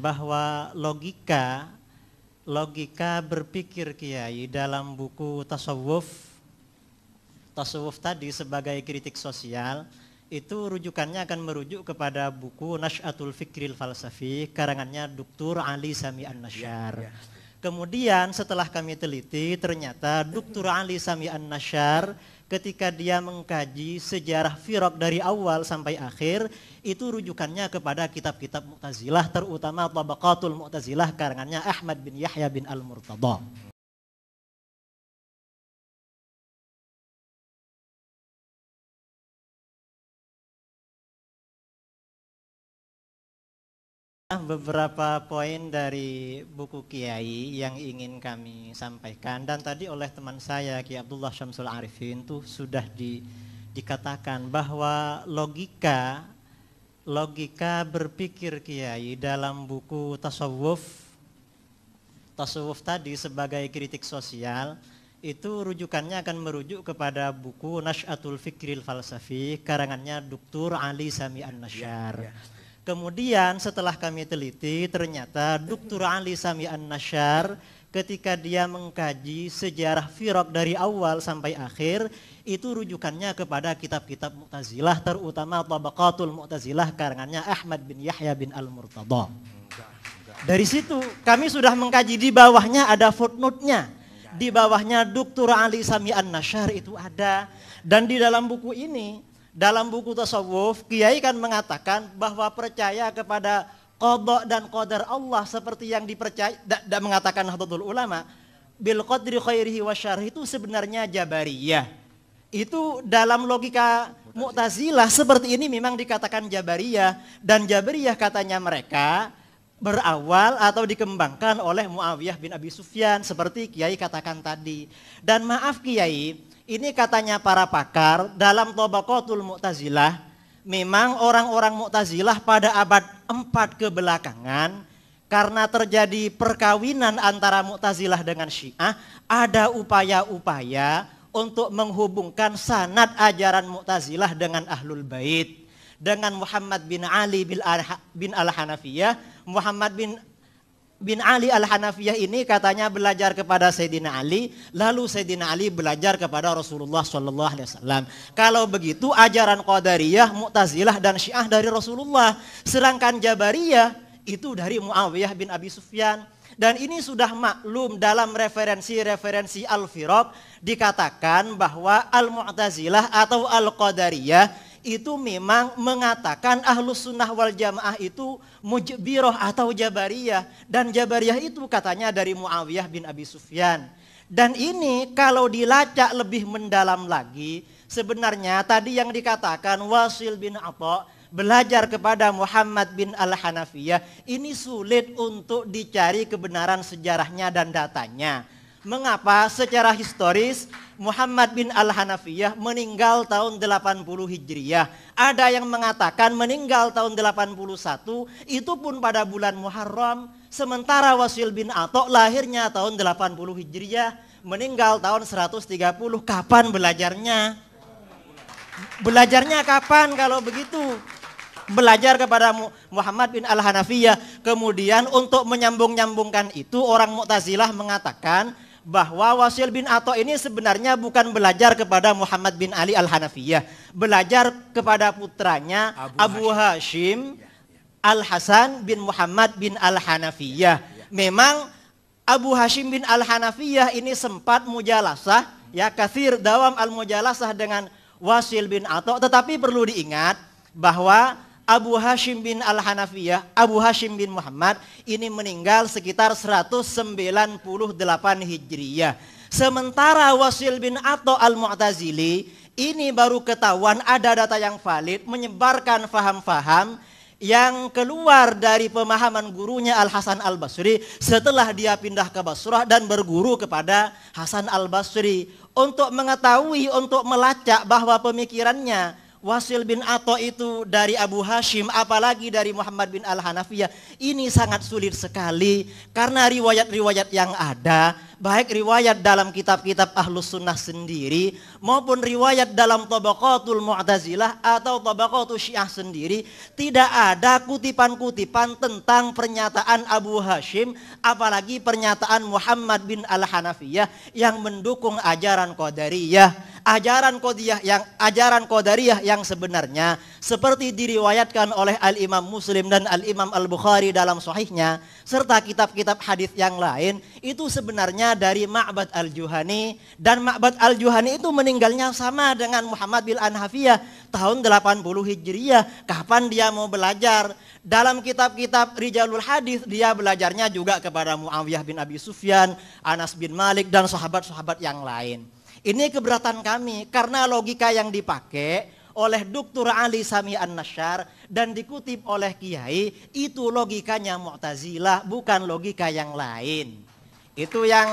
bahwa logika berpikir Kiai dalam buku tasawuf tadi sebagai kritik sosial itu rujukannya akan merujuk kepada buku Nash'atul Fikril Falsafi karangannya Dr. Ali Sami An-Nasyar. Kemudian setelah kami teliti ternyata Dr. Ali Sami An-Nasyar ketika dia mengkaji sejarah firaq dari awal sampai akhir itu rujukannya kepada kitab-kitab Mu'tazilah terutama Tabaqatul Mu'tazilah karangannya Ahmad bin Yahya bin Al-Murtada. Beberapa poin dari buku Kiai yang ingin kami sampaikan dan tadi oleh teman saya Kiai Abdullah Syamsul Arifin itu sudah dikatakan bahwa logika berpikir Kiai dalam buku tasawuf tadi sebagai kritik sosial itu rujukannya akan merujuk kepada buku Nash'atul Fikril Falsafi karangannya Dr. Ali Sami An-Nasyar. Kemudian setelah kami teliti ternyata Dr. Ali Sami An-Nasyar ketika dia mengkaji sejarah firaq dari awal sampai akhir itu rujukannya kepada kitab-kitab Mu'tazilah terutama Tabaqatul Mu'tazilah karangannya Ahmad bin Yahya bin Al-Murtada. Dari situ kami sudah mengkaji di bawahnya ada footnote-nya. Di bawahnya Dr. Ali Sami An-Nasyar itu ada dan di dalam buku ini dalam buku tasawuf, Kiai kan mengatakan bahwa percaya kepada qada dan qadar Allah seperti yang dipercaya dan mengatakan Nahdlatul Ulama bil qadri khairihi wa syarrihi itu sebenarnya Jabariyah. Itu dalam logika Mu'tazilah seperti ini memang dikatakan Jabariyah dan Jabariyah katanya mereka berawal atau dikembangkan oleh Muawiyah bin Abi Sufyan seperti Kiai katakan tadi. Dan maaf Kiai, ini katanya para pakar dalam Tabaqatul Mu'tazilah, memang orang-orang Mu'tazilah pada abad 4 kebelakangan karena terjadi perkawinan antara Mu'tazilah dengan Syiah, ada upaya-upaya untuk menghubungkan sanad ajaran Mu'tazilah dengan Ahlul Bait, dengan Muhammad bin Ali bin Al-Hanafiyah. Muhammad bin Ali Al-Hanafiyah ini katanya belajar kepada Sayyidina Ali, lalu Sayyidina Ali belajar kepada Rasulullah SAW. Kalau begitu ajaran Qadariyah, Mu'tazilah dan Syiah dari Rasulullah, sedangkan Jabariyah itu dari Muawiyah bin Abi Sufyan. Dan ini sudah maklum dalam referensi-referensi Al-Firaq dikatakan bahwa Al-Mu'tazilah atau Al-Qadariyah itu memang mengatakan Ahlus Sunnah wal Jamaah itu Mujbirah atau Jabariyah. Dan Jabariyah itu katanya dari Muawiyah bin Abi Sufyan. Dan ini kalau dilacak lebih mendalam lagi, sebenarnya tadi yang dikatakan Wasil bin Atha belajar kepada Muhammad bin Al-Hanafiyah, ini sulit untuk dicari kebenaran sejarahnya dan datanya. Mengapa? Secara historis Muhammad bin Al-Hanafiyah meninggal tahun 80 Hijriyah. Ada yang mengatakan meninggal tahun 81, itu pun pada bulan Muharram. Sementara Wasil bin Atha lahirnya tahun 80 Hijriyah, meninggal tahun 130. Kapan belajarnya? Belajarnya kapan kalau begitu? Belajar kepada Muhammad bin Al-Hanafiyah. Kemudian untuk menyambung-nyambungkan itu orang Mu'tazilah mengatakan bahwa Wasil bin Atha ini sebenarnya bukan belajar kepada Muhammad bin Ali Al-Hanafiyah, belajar kepada putranya Abu Hashim Al-Hasan bin Muhammad bin Al-Hanafiyah. Memang Abu Hashim bin Al-Hanafiyah ini sempat mujalasah, ya kathir dawam al-mujalasah dengan Wasil bin Atha, tetapi perlu diingat bahwa Abu Hashim bin Al-Hanafiyah, Abu Hashim bin Muhammad ini meninggal sekitar 198 Hijriyah. Sementara Wasil bin Atha Al-Mu'tazili ini baru ketahuan ada data yang valid menyebarkan faham-faham yang keluar dari pemahaman gurunya Al-Hasan Al-Basri setelah dia pindah ke Basrah dan berguru kepada Hasan Al-Basri untuk mengetahui, untuk melacak bahwa pemikirannya Wasil bin Atha itu dari Abu Hashim apalagi dari Muhammad bin Al-Hanafiyah ini sangat sulit sekali karena riwayat-riwayat yang ada baik riwayat dalam kitab-kitab Ahlus Sunnah sendiri maupun riwayat dalam Tabaqatul Mu'tazilah atau Tabaqatul Syiah sendiri, tidak ada kutipan-kutipan tentang pernyataan Abu Hashim apalagi pernyataan Muhammad bin Al-Hanafiyah yang mendukung ajaran Qadariyah. Ajaran Qadariyah yang sebenarnya seperti diriwayatkan oleh Al-Imam Muslim dan Al-Imam Al-Bukhari dalam sahihnya serta kitab-kitab hadis yang lain itu sebenarnya dari Ma'bad Al-Juhani, dan Ma'bad Al-Juhani itu meninggalnya sama dengan Muhammad bin Al-Hanafiyah tahun 80 Hijriyah. Kapan dia mau belajar? Dalam kitab-kitab Rijalul Hadis dia belajarnya juga kepada Muawiyah bin Abi Sufyan, Anas bin Malik dan sahabat-sahabat yang lain. Ini keberatan kami karena logika yang dipakai oleh Dr. Ali Sami An-Nasyar dan dikutip oleh Kiai itu logikanya Mu'tazilah, bukan logika yang lain. Itu yang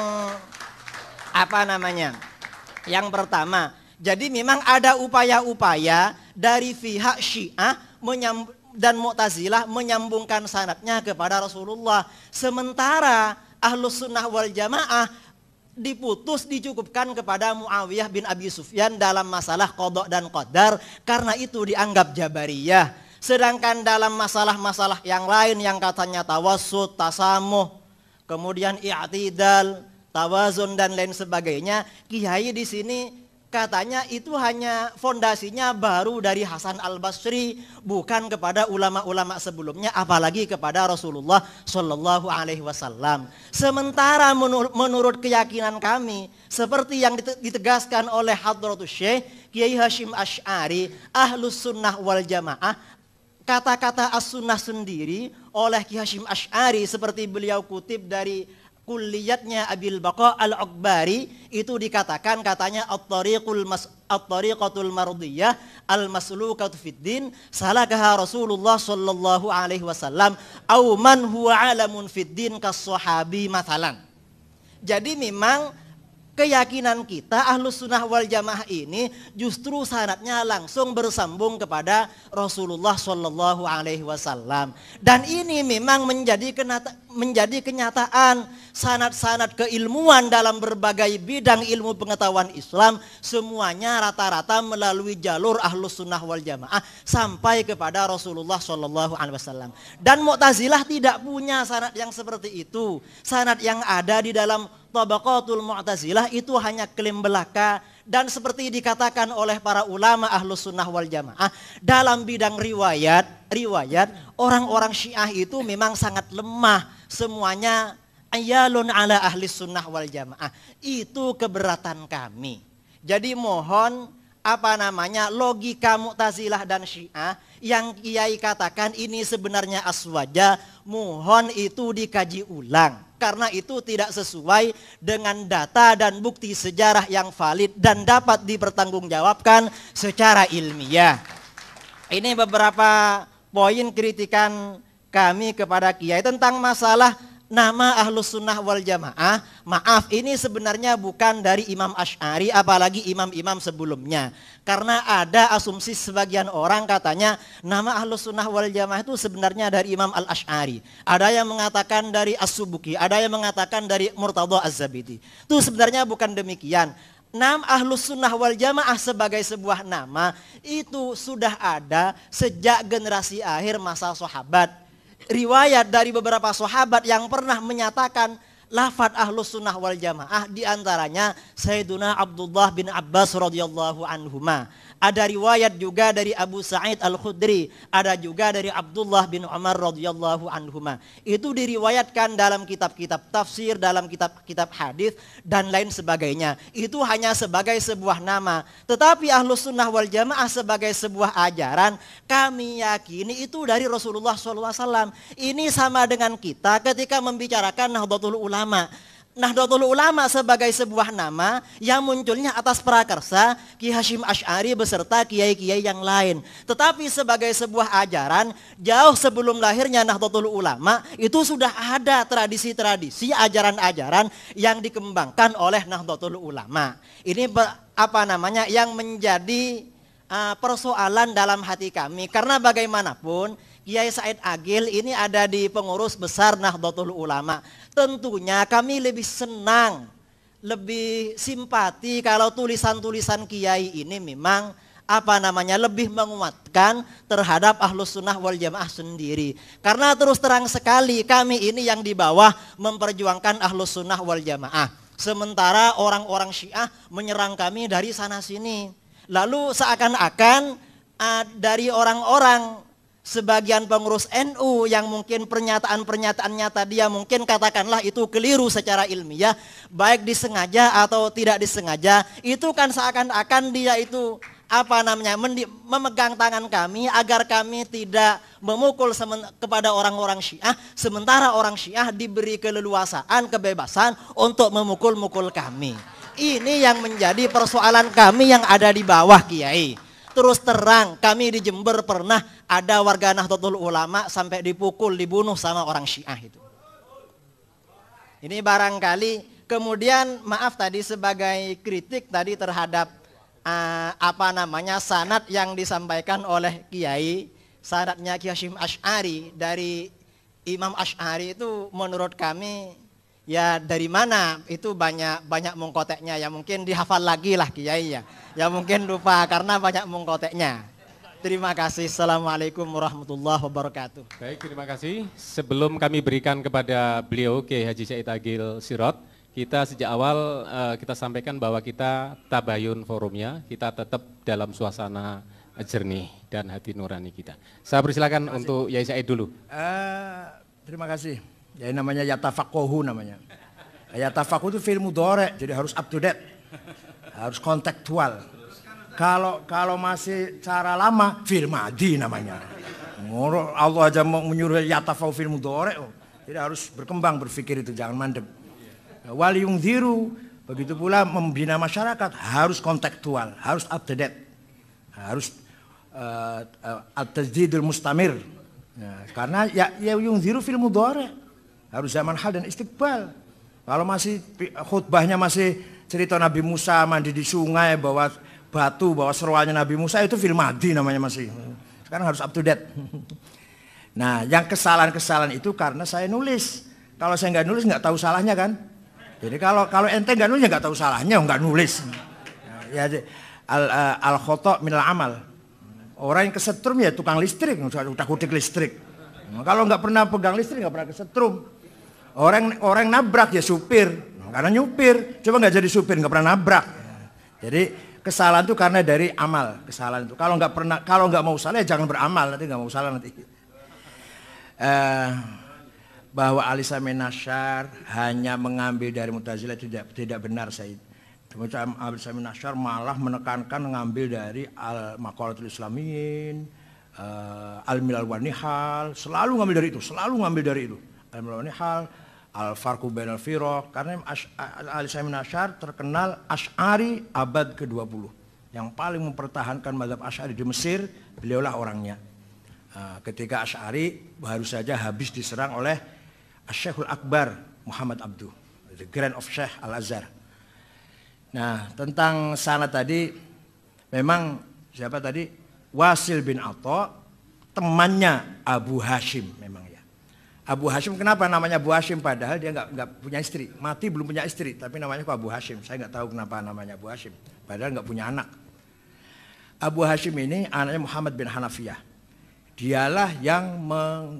yang pertama. Jadi memang ada upaya-upaya dari pihak Syiah dan Mu'tazilah menyambungkan sanadnya kepada Rasulullah. Sementara Ahlus Sunnah wal Jamaah dicukupkan kepada Muawiyah bin Abi Sufyan dalam masalah qada dan qadar, karena itu dianggap Jabariyah. Sedangkan dalam masalah-masalah yang lain yang katanya tawassut, tasamuh, kemudian i'tidal, tawazun dan lain sebagainya, Kiai di sini katanya itu hanya fondasinya baru dari Hasan Al-Basri, bukan kepada ulama-ulama sebelumnya, apalagi kepada Rasulullah Shallallahu Alaihi Wasallam. Sementara menurut keyakinan kami, seperti yang ditegaskan oleh Hadratus Syekh Kiai Hashim Asy'ari, Ahlus Sunnah wal Jamaah, kata-kata as-sunnah sendiri oleh Kiai Hashim Asy'ari seperti beliau kutip dari kulliyatnya Abil Baqa Al-Akbari, itu dikatakan katanya at-tariqatul mardiyah al-maslukatu fid din salakaha Rasulullah sallallahu alaihi wasallam au man huwa alamun fid din kas-sahabi mathalan. Jadi memang keyakinan kita Ahlus Sunnah wal Jamaah ini justru sanadnya langsung bersambung kepada Rasulullah sallallahu alaihi wasallam. Dan ini memang menjadi kenyataan sanad-sanad keilmuan dalam berbagai bidang ilmu pengetahuan Islam semuanya rata-rata melalui jalur Ahlus Sunnah wal Jamaah sampai kepada Rasulullah sallallahu alaihi wasallam. Dan Mu'tazilah tidak punya sanad yang seperti itu. Sanad yang ada di dalam Tabaqatul Mu'tazilah itu hanya klaim belaka, dan seperti dikatakan oleh para ulama Ahlus Sunnah wal Jamaah dalam bidang riwayat orang-orang Syiah itu memang sangat lemah, semuanya ayalun ala ahli sunnah wal jamaah. Itu keberatan kami. Jadi mohon logika Mu'tazilah dan Syiah yang Kiai katakan ini sebenarnya aswaja, mohon itu dikaji ulang, karena itu tidak sesuai dengan data dan bukti sejarah yang valid dan dapat dipertanggungjawabkan secara ilmiah. Ini beberapa poin kritikan kami kepada Kiai tentang masalah nama Ahlus Sunnah wal Jamaah. Maaf, ini sebenarnya bukan dari Imam Asy'ari apalagi imam-imam sebelumnya. Karena ada asumsi sebagian orang katanya nama Ahlus Sunnah wal Jamaah itu sebenarnya dari Imam Al-Asy'ari. Ada yang mengatakan dari As-Subuki, ada yang mengatakan dari Murtadha Az-Zabidi. Itu sebenarnya bukan demikian. Nama Ahlus Sunnah wal Jamaah sebagai sebuah nama itu sudah ada sejak generasi akhir masa sahabat. Riwayat dari beberapa sahabat yang pernah menyatakan lafadz Ahlus Sunnah wal Jamaah, diantaranya Sayyiduna Abdullah bin Abbas radhiyallahu anhuma. Ada riwayat juga dari Abu Sa'id Al-Khudri, ada juga dari Abdullah bin Umar radhiyallahu anhuma. Itu diriwayatkan dalam kitab-kitab tafsir, dalam kitab-kitab hadis dan lain sebagainya. Itu hanya sebagai sebuah nama. Tetapi Ahlus Sunnah wal Jamaah sebagai sebuah ajaran, kami yakini itu dari Rasulullah SAW. Ini sama dengan kita ketika membicarakan Nahdlatul Ulama. Nahdlatul Ulama sebagai sebuah nama yang munculnya atas prakarsa Ki Hashim Asy'ari beserta kiai-kiai yang lain. Tetapi sebagai sebuah ajaran, jauh sebelum lahirnya Nahdlatul Ulama itu sudah ada tradisi-tradisi, ajaran-ajaran yang dikembangkan oleh Nahdlatul Ulama. Ini yang menjadi persoalan dalam hati kami, karena bagaimanapun Kiai Said Agil ini ada di pengurus besar Nahdlatul Ulama. Tentunya kami lebih senang lebih simpati kalau tulisan-tulisan kiai ini memang lebih menguatkan terhadap Ahlus Sunnah wal Jamaah sendiri. Karena terus terang sekali kami ini yang di bawah memperjuangkan Ahlus Sunnah wal Jamaah. Sementara orang-orang Syiah menyerang kami dari sana sini. Lalu seakan-akan dari orang-orang sebagian pengurus NU yang mungkin pernyataan-pernyataannya tadi ya mungkin katakanlah itu keliru secara ilmiah, baik disengaja atau tidak disengaja, itu kan seakan-akan dia itu memegang tangan kami agar kami tidak memukul kepada orang-orang Syiah, sementara orang Syiah diberi keleluasaan, kebebasan untuk memukul-mukul kami. Ini yang menjadi persoalan kami yang ada di bawah, Kiai. Terus terang, kami di Jember pernah ada warga Nahdlatul Ulama sampai dipukul, dibunuh sama orang Syiah itu. Ini barangkali, kemudian maaf tadi sebagai kritik tadi terhadap sanad yang disampaikan oleh Kiai, sanadnya Kiai Hasyim Asy'ari dari Imam Asy'ari itu menurut kami ya dari mana itu banyak mengkoteknya ya, mungkin dihafal lagi lah Kiai ya. Ya mungkin lupa karena banyak mengkoteknya. Terima kasih. Assalamualaikum warahmatullahi wabarakatuh. Baik, terima kasih. Sebelum kami berikan kepada beliau Kiai Haji Said Agil Sirot, kita sejak awal kita sampaikan bahwa kita tabayun forumnya, kita tetap dalam suasana jernih dan hati nurani kita. Saya persilakan untuk Yai Said dulu. Terima kasih. Ya namanya yatafaqahu namanya. Yatafaqahu itu fi'il mudhari', jadi harus up to date. Harus kontekstual. Kalau masih cara lama fi'il madhi namanya. Allah aja mau menyuruh yatafaqahu fi'il mudhari'. Jadi harus berkembang berpikir itu, jangan mandep. Wal yungdhiru, begitu pula membina masyarakat harus kontekstual, harus up to date. Harus at-tajdidul mustamir. Ya, karena ya yungdhiru fil mudhari'. Harus zaman hal dan istiqbal. Kalau masih khutbahnya masih cerita Nabi Musa mandi di sungai, bawa batu, bawa seruannya Nabi Musa, itu fil madhi namanya masih. Sekarang harus up to date. Nah, yang kesalahan-kesalahan itu karena saya nulis. Kalau saya nggak nulis nggak tahu salahnya kan. Jadi kalau ente nggak nulis ya nggak tahu salahnya, nggak nulis. Ya, al khoto minal amal. Orang yang kesetrum ya tukang listrik, udah kutik listrik. Kalau nggak pernah pegang listrik nggak pernah kesetrum. Orang nabrak ya supir. Karena nyupir, coba nggak jadi supir, nggak pernah nabrak. Jadi kesalahan itu karena dari amal, kesalahan itu. Kalau nggak mau salah ya jangan beramal, nanti nggak mau salah nanti. Bahwa Ali Sami Nasyar hanya mengambil dari Mu'tazilah tidak benar, Said. Kemudian Ali Sami Nasyar malah menekankan mengambil dari Al-Maqalatul Islamiyin, Al-Milal wa Nihal, selalu ngambil dari itu, Al-Milal wa Nihal, Al-Farqu Bainal Firaq, karena Ali Sami Nasyar terkenal Asy'ari abad ke-20. Yang paling mempertahankan mazhab Asy'ari di Mesir, beliaulah orangnya. Ketika Asy'ari baru saja habis diserang oleh Asy-Syekhul Akbar Muhammad Abduh, the Grand of Syekh Al-Azhar. Nah, tentang sanad tadi, memang siapa tadi? Wasil bin Atha, temannya Abu Hashim memang. Abu Hashim, kenapa namanya Abu Hashim padahal dia nggak punya istri, mati belum punya istri, tapi namanya kok Abu Hashim. Saya nggak tahu kenapa namanya Abu Hashim, padahal nggak punya anak. Abu Hashim ini anaknya Muhammad bin Hanafiyah. Dialah yang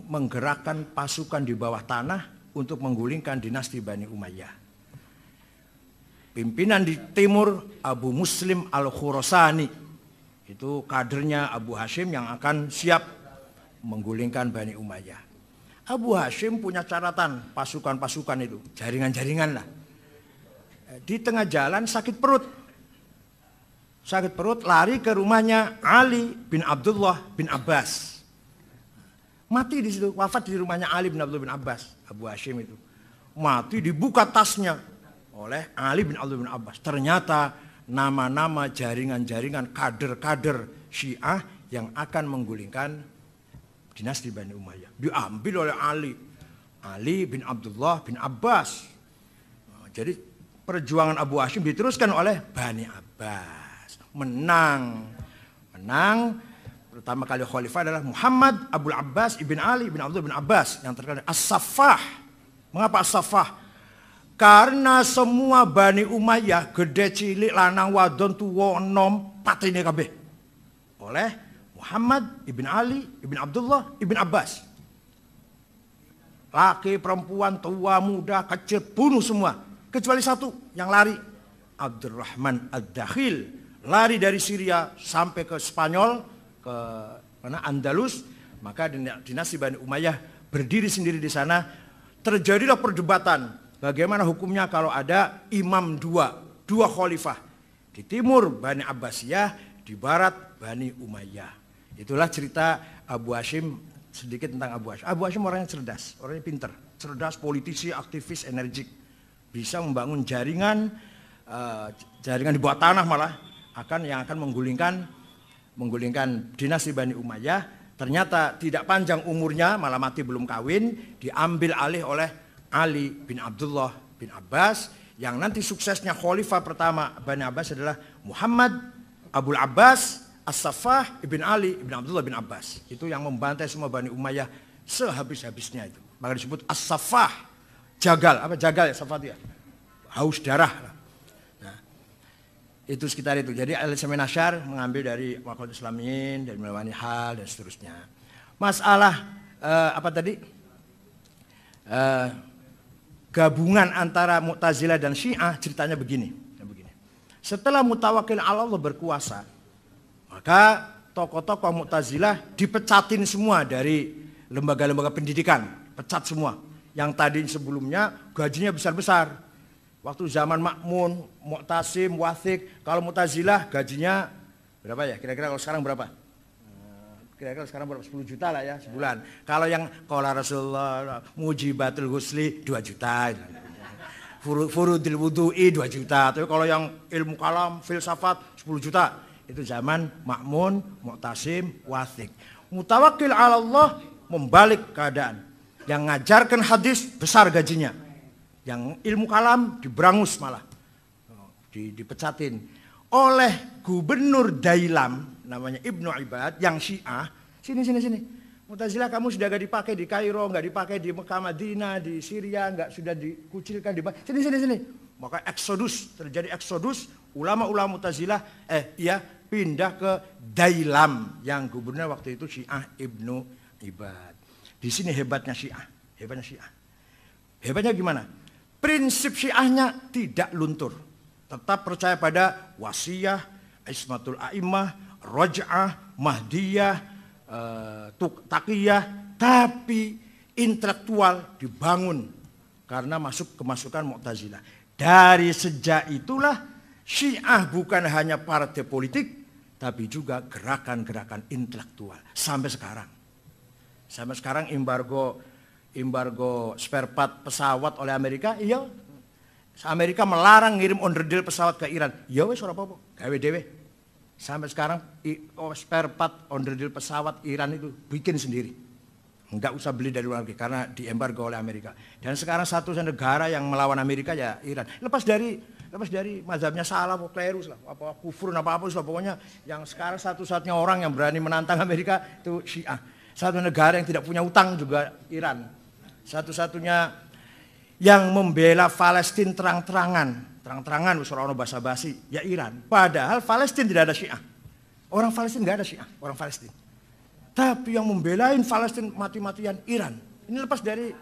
menggerakkan pasukan di bawah tanah untuk menggulingkan dinasti Bani Umayyah. Pimpinan di timur Abu Muslim Al-Khurasani, itu kadernya Abu Hashim yang akan siap menggulingkan Bani Umayyah. Abu Hashim punya catatan pasukan-pasukan itu, jaringan-jaringan lah. Di tengah jalan sakit perut, lari ke rumahnya Ali bin Abdullah bin Abbas. Mati di situ, wafat di rumahnya Ali bin Abdullah bin Abbas. Abu Hashim itu mati, dibuka tasnya oleh Ali bin Abdullah bin Abbas. Ternyata nama-nama jaringan-jaringan kader-kader Syiah yang akan menggulingkan dinasti Bani Umayyah diambil oleh Ali bin Abdullah bin Abbas. Jadi perjuangan Abu Hashim diteruskan oleh Bani Abbas. Menang. Pertama kali khalifah adalah Muhammad Abul Abbas ibn Ali bin Abdullah bin Abbas yang terkenal As-Saffah. Mengapa As-Saffah? Karena semua Bani Umayyah gede cilik lanang wadon tuwa enom patine kabeh oleh Muhammad ibn Ali ibn Abdullah ibn Abbas. Laki, perempuan, tua, muda, kecil, bunuh semua. Kecuali satu yang lari. Abdurrahman Ad-Dakhil. Lari dari Syria sampai ke Spanyol, ke mana Andalus. Maka dinasti Bani Umayyah berdiri sendiri di sana. Terjadilah perdebatan. Bagaimana hukumnya kalau ada imam dua khalifah. Di timur Bani Abbasiyah, di barat Bani Umayyah. Itulah cerita Abu Hashim. Sedikit tentang Abu Hashim. Abu Hashim orangnya cerdas, orangnya pinter, cerdas, politisi, aktivis, energik, bisa membangun jaringan di bawah tanah malah yang akan menggulingkan dinasti Bani Umayyah. Ternyata tidak panjang umurnya, malah mati belum kawin, diambil alih oleh Ali bin Abdullah bin Abbas, yang nanti suksesnya khalifah pertama Bani Abbas adalah Muhammad Abul Abbas As-Saffah ibn Ali ibn Abdullah bin Abbas. Itu yang membantai semua Bani Umayyah sehabis-habisnya itu. Maka disebut As-Saffah. Jagal, apa jagal ya Saffah itu ya? Haus darah. Nah, itu sekitar itu. Jadi Al-Isami Nasyar mengambil dari Waqatul Islamiyin, dari Melawani Hal dan seterusnya. Masalah apa tadi? Gabungan antara Mu'tazilah dan Syiah ceritanya begini. Setelah Mutawakkil 'ala Allah berkuasa, maka tokoh-tokoh Mu'tazilah dipecatin semua dari lembaga-lembaga pendidikan, pecat semua. Yang tadi sebelumnya gajinya besar-besar. Waktu zaman Ma'mun, Mu'tasim, Wathiq, kalau Mu'tazilah gajinya berapa ya? Kira-kira kalau sekarang berapa? Kira-kira sekarang berapa? 10 juta lah ya sebulan. Kalau yang qala Rasulullah Mujibatul Ghusli 2 juta. Furudil Wudu'i 2 juta. Tapi kalau yang ilmu kalam, filsafat 10 juta. Itu zaman Ma'mun, Mu'tasim, Wathiq. Mutawakkil 'ala Allah membalik keadaan. Yang ngajarkan hadis besar gajinya. Yang ilmu kalam diberangus malah. Dipecatin. Oleh gubernur Dailam, namanya Ibnu Ibad, yang Syiah. Sini. Mu'tazilah kamu sudah gak dipakai di Kairo, gak dipakai di Mekah Madinah, di Syria, gak sudah dikucilkan. Sini. Maka terjadi eksodus. Ulama-ulama Mu'tazilah pindah ke Dailam, yang gubernur waktu itu Syiah Ibnu Ibad. Di sini hebatnya Syiah. Hebatnya gimana? Prinsip Syiahnya tidak luntur. Tetap percaya pada wasiyah, ismatul a'immah, raj'ah, mahdiyah, taqiyah, tapi intelektual dibangun karena kemasukan Mu'tazilah. Dari sejak itulah Syiah bukan hanya partai politik, tapi juga gerakan-gerakan intelektual. Sampai sekarang embargo spare part pesawat oleh Amerika, iya. Amerika melarang ngirim onderdil pesawat ke Iran. Ya wes ora apa-apa, gawe dhewe. Sampai sekarang spare part onderdil pesawat Iran itu bikin sendiri. Enggak usah beli dari luar negeri karena diembargo oleh Amerika. Dan sekarang satu negara yang melawan Amerika ya Iran. Lepas dari mazhabnya salah, klerus lah, apa kufur, apa pokoknya yang sekarang satu-satunya orang yang berani menantang Amerika itu Syiah. Satu negara yang tidak punya utang juga Iran. Satu-satunya yang membela Palestina terang-terangan usul ono basa-basi ya Iran. Padahal Palestina tidak ada Syiah. Orang Palestina nggak ada Syiah, orang Palestina. Tapi yang membelain Palestina mati-matian Iran. Ini lepas dari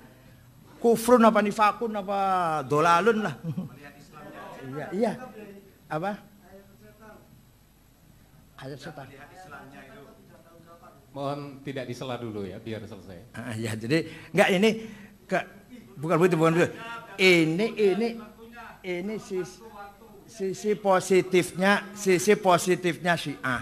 kufrun apa nifakun apa dolalun lah. Iya. Apa? Ayat setan. Mohon tidak disela dulu ya, biar selesai. Ya, jadi enggak ini bukan begitu. Ini sisi positifnya Syiah,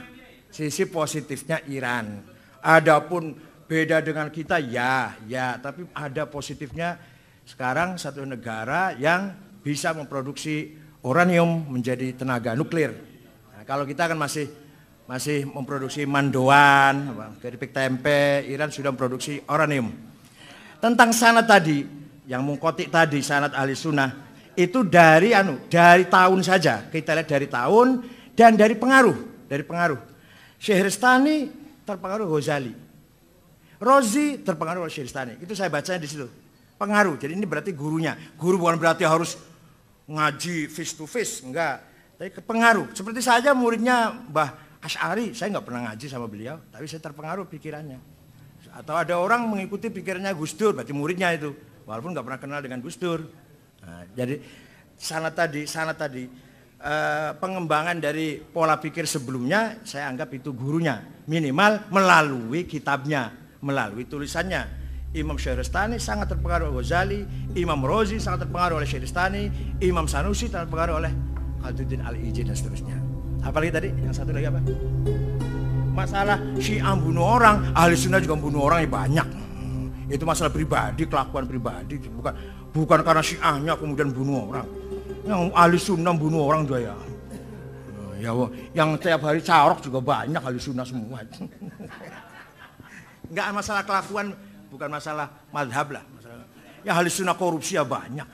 sisi positifnya Iran. Adapun beda dengan kita ya, tapi ada positifnya. Sekarang satu negara yang bisa memproduksi uranium menjadi tenaga nuklir. Nah, kalau kita kan masih memproduksi mandoan, keripik tempe, Iran sudah memproduksi uranium. Tentang sanad tadi, yang mengkotik tadi sanad ahli sunnah, itu dari tahun saja. Kita lihat dari tahun dan dari pengaruh. Syehristani terpengaruh Ghazali. Rozi terpengaruh oleh Syehristani. Itu saya bacanya di situ. terpengaruh. Jadi ini berarti gurunya. Guru bukan berarti harus ngaji face to face, enggak. Tapi kepengaruh. Seperti saja muridnya Mbah Asy'ari, saya nggak pernah ngaji sama beliau, tapi saya terpengaruh pikirannya. Atau ada orang mengikuti pikirannya Gus Dur, berarti muridnya itu, walaupun nggak pernah kenal dengan Gus Dur. Nah, jadi sana tadi pengembangan dari pola pikir sebelumnya, saya anggap itu gurunya, minimal melalui kitabnya, melalui tulisannya. Imam Syahristani sangat terpengaruh oleh Ghazali, Imam Rozi sangat terpengaruh oleh Syahristani, Imam Sanusi sangat terpengaruh oleh Khalduddin Al-Ijzi dan seterusnya. Apalagi tadi yang satu lagi apa? Masalah Syiah bunuh orang, ahli sunnah juga bunuh orang ya banyak. Itu masalah pribadi, kelakuan pribadi, bukan karena Syiahnya kemudian bunuh orang. Yang ahli sunnah bunuh orang juga ya. Ya, yang tiap hari carok juga banyak ahli sunnah semua. Enggak masalah kelakuan, bukan masalah madhab lah. Yang ahli sunnah korupsi ya banyak.